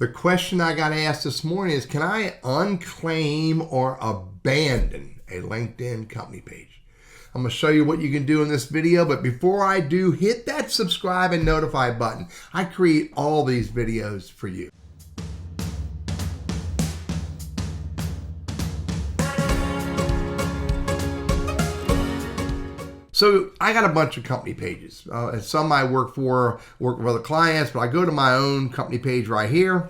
The question I got asked this morning is, can I unclaim or abandon a LinkedIn company page? I'm going to show you what you can do in this video, but before I do, hit that subscribe and notify button. I create all these videos for you. So I got a bunch of company pages. And some I work with other clients, but I go to my own company page right here.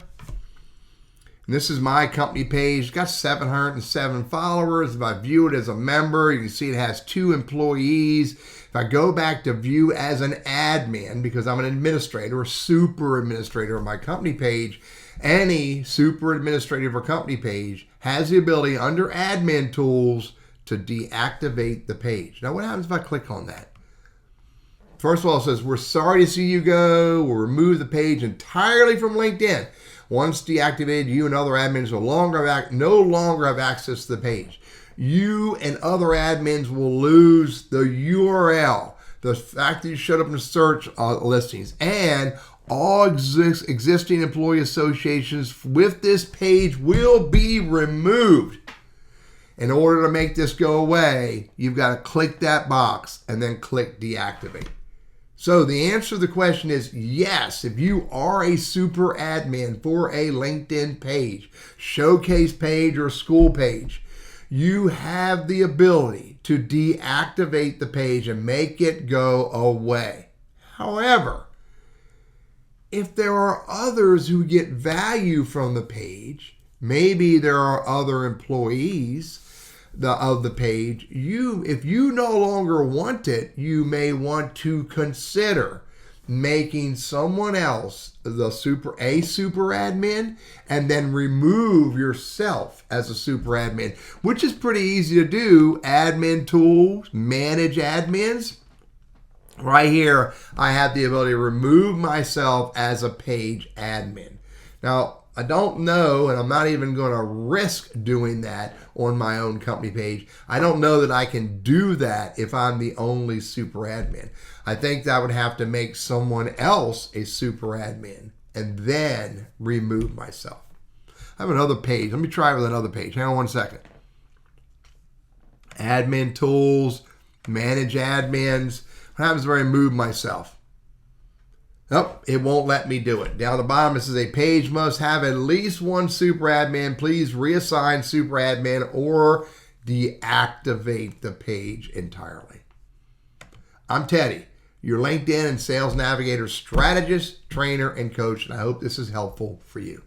And this is my company page. It's got 707 followers. If I view it as a member, you can see it has 2 employees. If I go back to view as an admin, because I'm an administrator or super administrator of my company page, any super administrator or company page has the ability under admin tools to deactivate the page. Now, what happens if I click on that? First of all, it says, we're sorry to see you go. We'll remove the page entirely from LinkedIn. Once deactivated, you and other admins no longer have access to the page. You and other admins will lose the URL, the fact that you showed up in search listings, and all existing employee associations with this page will be removed. In order to make this go away, you've got to click that box and then click deactivate. So the answer to the question is yes. If you are a super admin for a LinkedIn page, showcase page, or school page, you have the ability to deactivate the page and make it go away. However, if there are others who get value from the page, maybe there are other employees of the page, if you no longer want it, you may want to consider making someone else a super admin and then remove yourself as a super admin, which is pretty easy to do. Admin tools, manage admins. Right here, I have the ability to remove myself as a page admin. Now, I don't know, and I'm not even going to risk doing that on my own company page. I don't know that I can do that if I'm the only super admin. I think that would have to make someone else a super admin and then remove myself. I have another page. Let me try it with another page. Hang on one second. Admin tools, manage admins. What happens if I remove myself? Oh, it won't let me do it. Down at the bottom, it says a page must have at least one super admin. Please reassign super admin or deactivate the page entirely. I'm Teddy, your LinkedIn and Sales Navigator strategist, trainer, and coach, and I hope this is helpful for you.